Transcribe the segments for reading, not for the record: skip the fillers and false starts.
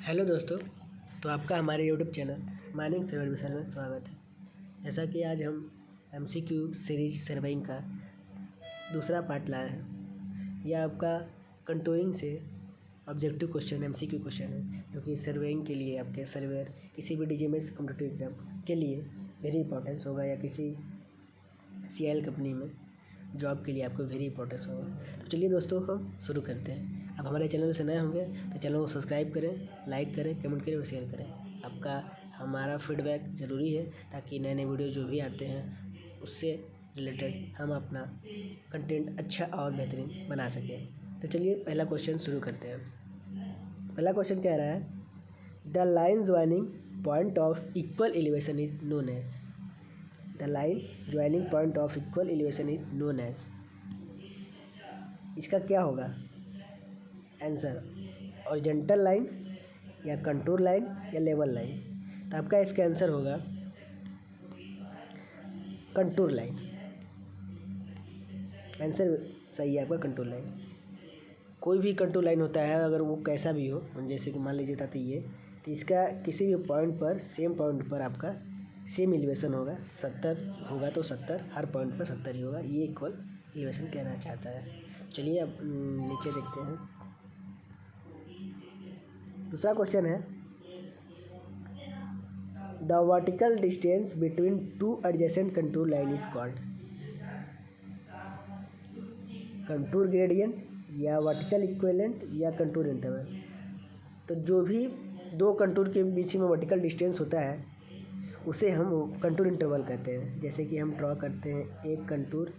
Hello दोस्तों। तो आपका हमारे यूट्यूब चैनल माइनिंग सर्वर विषय में स्वागत है। जैसा कि आज हम एमसीक्यू सीरीज सर्वेइंग का दूसरा पार्ट लाए हैं। यह आपका कंटूरिंग से ऑब्जेक्टिव क्वेश्चन एमसीक्यू क्वेश्चन है, जो कि सर्वेइंग के लिए आपके सर्वेयर किसी भी डीजीएमएस कॉम्पिटिटिव एग्जाम के लिए वेरी इंपॉर्टेंस होगा, या किसी सीएल कंपनी में जॉब के लिए आपको वेरी इंपॉर्टेंस होगा। तो चलिए दोस्तों, हम शुरू करते हैं। आप हमारे चैनल से नए होंगे तो चैनल को सब्सक्राइब करें, लाइक करें, कमेंट करें और शेयर करें। आपका हमारा फीडबैक ज़रूरी है, ताकि नए नए वीडियो जो भी आते हैं उससे रिलेटेड हम अपना कंटेंट अच्छा और बेहतरीन बना सकें। तो चलिए पहला क्वेश्चन शुरू करते हैं। पहला क्वेश्चन कह रहा है, the line joining point of equal elevation is known as. The line joining point of equal elevation is known as. इसका क्या होगा आंसर? हॉरिजॉन्टल लाइन या कंटूर लाइन या लेवल लाइन? तो आपका इसका आंसर होगा कंटूर लाइन। आंसर सही है आपका, कंटूर लाइन। कोई भी कंटूर लाइन होता है, अगर वो कैसा भी हो, जैसे कि मान लीजिए था ये, तो इसका किसी भी पॉइंट पर, सेम पॉइंट पर आपका सेम एलिवेशन होगा। 70 होगा तो 70, हर पॉइंट पर 70 ही होगा। ये इक्वल एलिवेशन कहना चाहता है। चलिए अब नीचे देखते हैं। दूसरा क्वेश्चन है, the vertical distance between two adjacent contour line is called. Contour gradient या वर्टिकल इक्विवेलेंट या कंटूर इंटरवल? तो जो भी दो कंटूर के बीच में वर्टिकल डिस्टेंस होता है उसे हम कंटूर इंटरवल कहते हैं। जैसे कि हम ड्रॉ करते हैं एक कंटूर,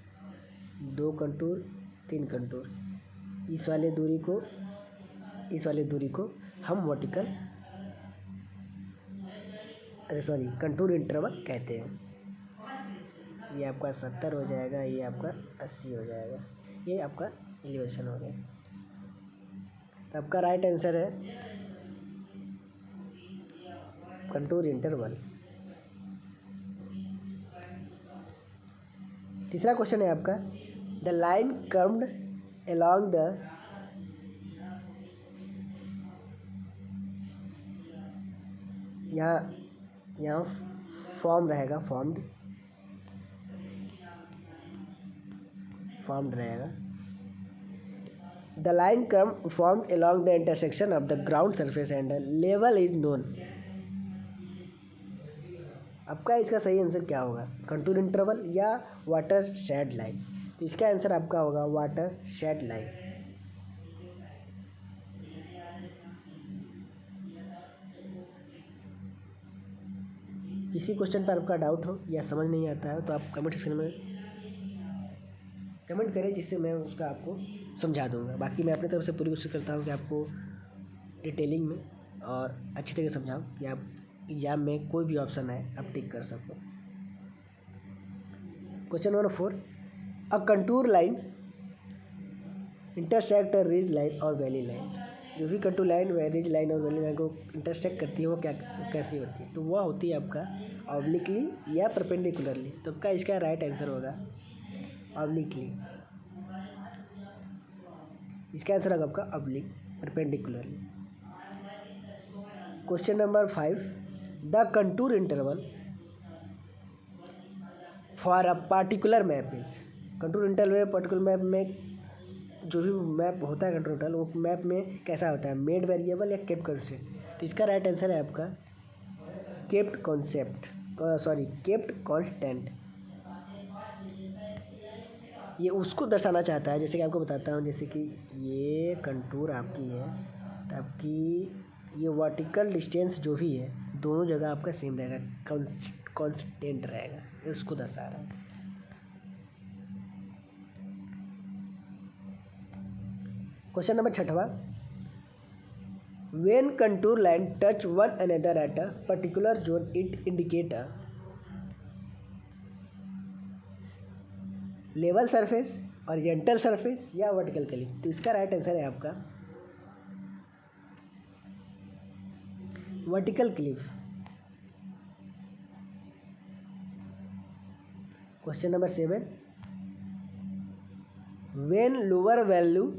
दो कंटूर, तीन कंटूर। इस वाले दूरी को हम वर्टिकल कंटूर इंटरवल कहते हैं। ये आपका 70 हो जाएगा, ये आपका 80 हो जाएगा। ये आपका एलिवेशन हो गया। तो आपका राइट आंसर है कंटूर इंटरवल। तीसरा क्वेश्चन है आपका, the line curved along the यहाँ फॉर्म रहेगा, फॉर्म्ड रहेगा। The line curve formed along the intersection of the ground surface and level is known. आपका इसका सही आंसर क्या होगा? कंटूर इंटरवल या वाटर शेड लाइन? तो इसका आंसर आपका होगा वाटर शेड लाइन। किसी क्वेश्चन पर आपका डाउट हो या समझ नहीं आता है तो आप कमेंट सेक्शन में कमेंट करें, जिससे मैं उसका आपको समझा दूंगा। बाकी मैं अपनी तरफ से पूरी कोशिश करता हूँ कि आपको डिटेलिंग में और अच्छी तरह समझाऊँ कि आप एग्जाम में कोई भी ऑप्शन आए आप टिक कर सको। Question number 4, a contour line intersect ridge line और वैली लाइन। जो भी कंटूर लाइन रिज लाइन और वैली लाइन को इंटरसेक्ट करती है वो कैसी होती है? तो वह होती है आपका ऑब्लिकली या परपेंडिकुलरली। तो आपका इसका राइट आंसर होगा ऑब्लिकली। इसका आंसर होगा आपका oblique, perpendicularly. Question number 5, the contour interval for a particular map is. Contour interval particular map में, जो भी मैप होता है कंटूर इंटरवल, वो मैप में कैसा होता है? मेड वेरिएबल या केप्ट कांस्टेंट? तो इसका राइट आंसर है आपका केप्ट कांस्टेंट। ये उसको दर्शाना चाहता है, जैसे कि आपको बताता हूँ। जैसे कि ये कंटूर आपकी है, तो आपकी ये वर्टिकल डिस्टेंस जो भी है दोनों जगह आपका सेम रहेगा, कांस्टेंट रहेगा। ये उसको दर्शा रहा है। Question number 6, when contour line touch one another at a particular zone it indicate a level surface, horizontal surface या वर्टिकल क्लिफ? तो इसका राइट आंसर है आपका vertical cliff. Question number 7, when lower value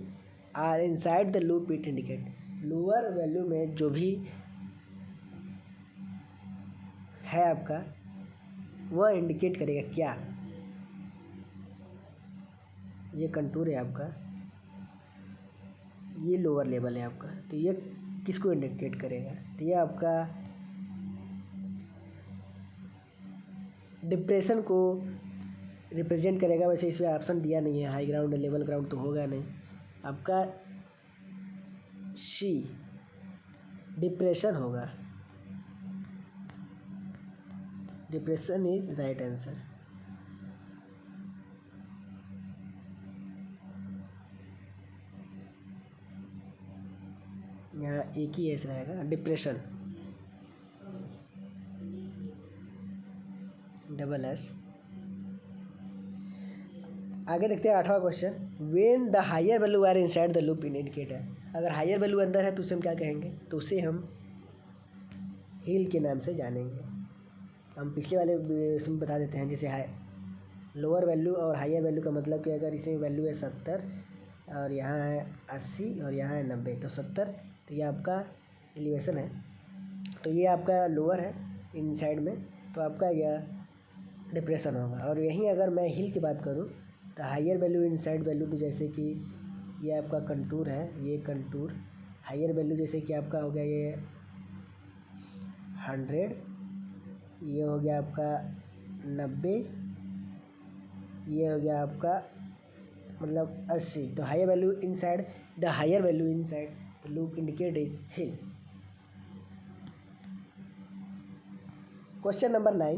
are inside the loop it indicate. Lower value में जो भी है आपका वह इंडिकेट करेगा क्या। ये कंटूर है आपका, ये लोअर लेवल है आपका, तो ये किसको इंडिकेट करेगा, तो ये आपका डिप्रेशन को रिप्रेजेंट करेगा। वैसे इसमें ऑप्शन दिया नहीं है, हाई ग्राउंड लेवल ग्राउंड तो होगा नहीं। आपका सी डिप्रेशन होगा, डिप्रेशन इज राइट आंसर। यहाँ एक ही एस रहेगा, डिप्रेशन, डबल एस। आगे देखते हैं 8वां question. When the higher value are inside the loop indicator, अगर हायर वैल्यू अंदर है तो उसे हम क्या कहेंगे, तो उसे हम हिल के नाम से जानेंगे। हम पिछले वाले इसमें बता देते हैं, जैसे हाई लोअर वैल्यू और हायर वैल्यू का मतलब कि अगर इसमें वैल्यू है 70 और यहाँ है 80 और यहाँ है 90, तो 70, तो ये आपका एलिवेशन है, तो ये आपका लोअर है इन साइड में, तो आपका यह डिप्रेशन होगा। और यहीं अगर मैं हिल की बात करूँ तो higher value inside value, तो जैसे कि ये आपका कंटूर है, ये कंटूर हायर वैल्यू जैसे कि आपका हो गया ये 100, ये हो गया आपका 90, ये हो गया आपका मतलब 80, तो higher value inside the higher value inside the loop indicate is hill. Question number 9।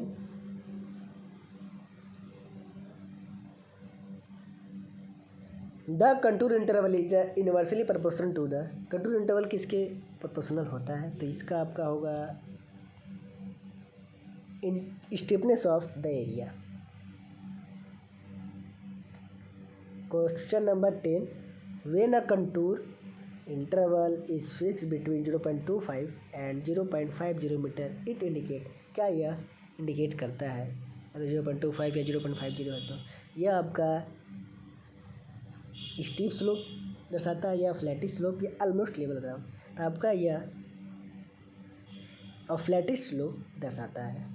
The contour interval is inversely proportional to the, contour interval किसके प्रोपोर्शनल होता है, तो इसका आपका होगा in steepness of the area. Question number 10। When a contour interval is fix between 0.25 and 0.50 metre it indicate, क्या यह indicate करता है, अगर 0.25 या 0.50 है तो यह आपका स्टीप स्लोप दर्शाता है या फ्लैटिश स्लोप या ऑलमोस्ट लेवल ग्राउंड, तो आपका यह फ्लैटिश स्लोप दर्शाता है।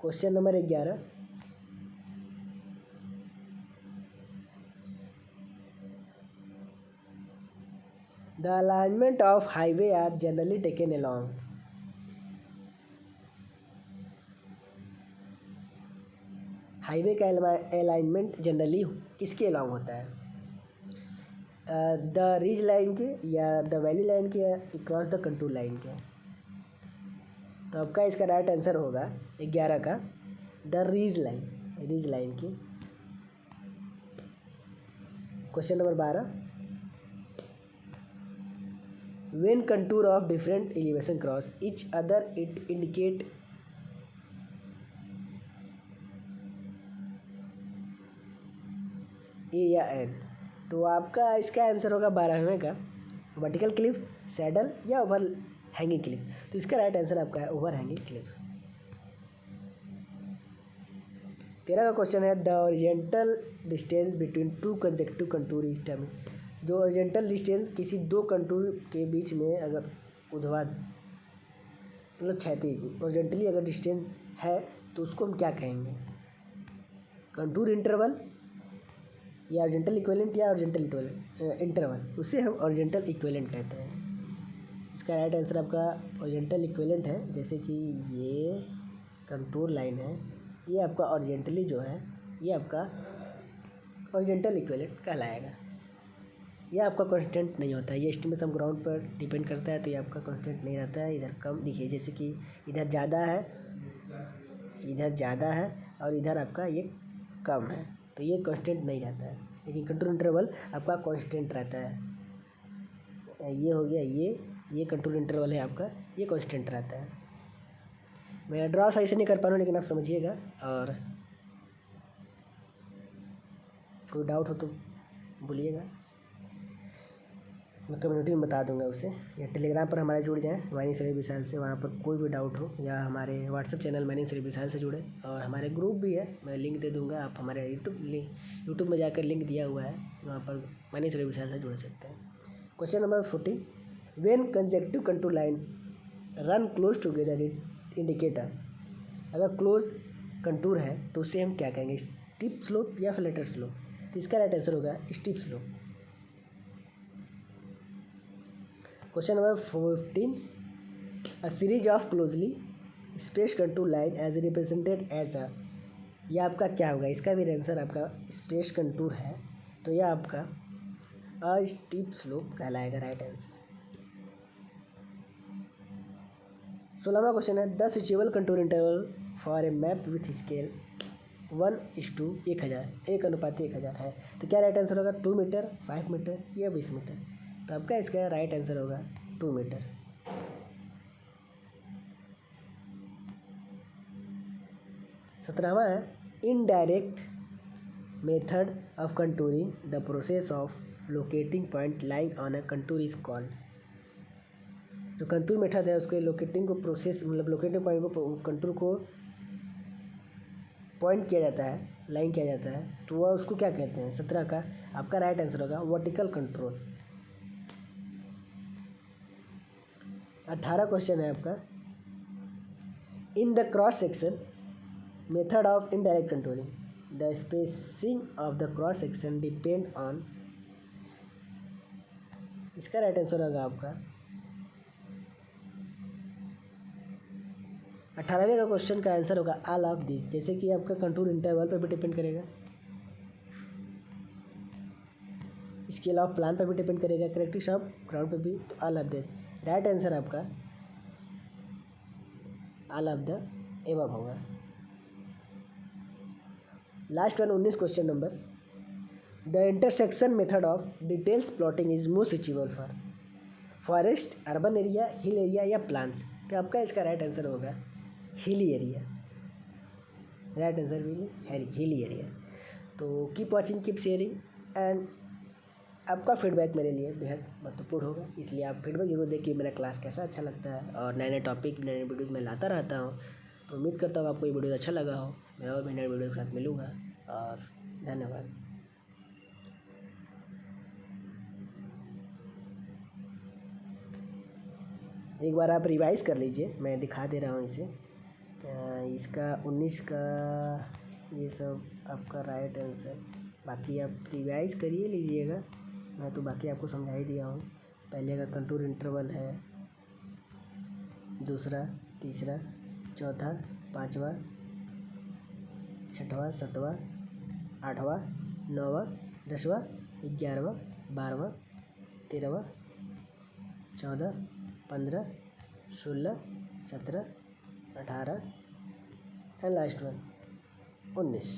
Question number 11। The alignment of highway are generally taken along, highway का अलाइनमेंट जनरली किसके अलॉन्ग होता है, द रिज लाइन के या द वैली लाइन के या क्रॉस द कंटूर लाइन के, तो आपका इसका राइट आंसर होगा 11 का द रिज लाइन की। Question number 12। When contour of different elevation cross each other it indicate, a या एन, तो आपका इसका आंसर होगा 12वें का वर्टिकल क्लिफ, सैडल या ओवर हैंगिंग क्लिफ, तो इसका राइट आंसर आपका है ओवर हैंगिंग क्लिफ। 13 का क्वेश्चन है the horizontal distance between two consecutive contour is term, जो ओरिजेंटल डिस्टेंस किसी दो कंटूर के बीच में अगर ऊर्ध्वाधर मतलब क्षैतिज ओरिजेंटली अगर डिस्टेंस है तो उसको हम क्या कहेंगे, कंटूर इंटरवल या ओरिजेंटल इक्विवेलेंट या ओरिजेंटल इंटरवल, उसे हम ओरिजेंटल इक्विवेलेंट कहते हैं। इसका राइट आंसर आपका ओरिजेंटल इक्विवेलेंट है, जैसे कि ये कंटूर लाइन है, ये आपका ओरिजेंटली जो है ये आपका ओरिजेंटल इक्विवेलेंट कहलाएगा। ये आपका कांस्टेंट नहीं होता है, ये एस्टिमेशन ग्राउंड पर डिपेंड करता है, तो ये आपका कांस्टेंट नहीं रहता है। इधर कम दिखिए, जैसे कि इधर ज़्यादा है और इधर आपका ये कम है, तो ये कांस्टेंट नहीं रहता है, लेकिन कंटूर इंटरवल आपका कांस्टेंट रहता है। ये हो गया ये कंटूर इंटरवल है आपका, ये कांस्टेंट रहता है। मैं ड्रॉ सही से नहीं कर पा रहा हूँ, लेकिन आप समझिएगा, और कोई डाउट हो तो बोलिएगा। मैं कम्युनिटी में बता दूंगा उसे, या टेलीग्राम पर हमारे जुड़ जाएँ माइनिंग सर्विस विशाल से। वहाँ पर कोई भी डाउट हो, या हमारे व्हाट्सएप चैनल माइनिंग सर्विस विशाल से जुड़े। और हमारे ग्रुप भी है, मैं लिंक दे दूँगा, आप हमारे यूट्यूब में जाकर लिंक दिया हुआ है, वहाँ पर माइनिंग सर्विस विशाल से जुड़ सकते हैं। Question number 14, when consecutive contour line run close together it indicator. अगर क्लोज कंटूर है तो उसे हम क्या कहेंगे, स्टीप स्लोप या फ्लैटर स्लोप। तो इसका राइट आंसर होगा steep slope. Question number 15, a series of closely space contour line as represented as a. यह आपका क्या होगा, इसका भी आंसर आपका स्पेस कंटूर है, तो यह आपका अ स्टीप स्लोप कहलाएगा राइट आंसर। 16वां क्वेश्चन है, the switchable contour interval for a map with scale 1:1000 1:1000 है। तो क्या राइट आंसर होगा, 2 मीटर, 5 मीटर या 20 मीटर। तो आपका इसका राइट आंसर होगा 2 मीटर। 17वां है, indirect method of contouring the process of locating point lying on a contour is called. जो कंटूर मेथड है उसके लोकेटिंग को प्रोसेस, मतलब लोकेटिंग पॉइंट को कंटूर को पॉइंट किया जाता है, लाइन किया जाता है, तो वह उसको क्या कहते हैं। 17 का आपका राइट आंसर होगा वर्टिकल कंट्रोल। 18 क्वेश्चन है आपका, in the cross section method of indirect controlling the spacing of the cross section depend on. इसका राइट आंसर होगा आपका 18वें का क्वेश्चन का आंसर होगा ऑल ऑफ दिस। जैसे कि आपका कंटूर इंटरवल पर भी डिपेंड करेगा, इसके अलावा प्लान पर भी डिपेंड करेगा, करेक्टिव ऑफ ग्राउंड पर भी। तो all of this right answer आपका ऑल ऑफ द एबव होगा। Last one 19 question number, the intersection method of details plotting is most suitable for forest, urban area, hill area या plans. तो आपका इसका right answer होगा hilly area. Right answer भी hilly area. तो keep watching, keep sharing, and आपका feedback मेरे लिए बेहद महत्वपूर्ण होगा, इसलिए आप फीडबैक जरूर देखिए मेरा क्लास कैसा अच्छा लगता है। और नए नए टॉपिक, नए नए वीडियोज़ मैं लाता रहता हूँ। तो उम्मीद करता हूँ आपको ये वीडियो अच्छा लगा हो। मैं और भी नए वीडियो के साथ मिलूँगा, और धन्यवाद। एक बार आप रिवाइज कर लीजिए, मैं दिखा दे रहा हूँ इसे। इसका 19 का ये सब आपका राइट आंसर, बाकी आप रिवाइज करिए लीजिएगा, मैं तो बाकी आपको समझा ही दिया हूँ। पहले का कंटूर इंटरवल है, दूसरा, तीसरा, चौथा, पांचवा, छठवां, सातवां, आठवां, नौवां, 10वां, 11वां, 12वां, 13वां, 14, 15, 16, 17, 18 एंड लास्ट वन 19।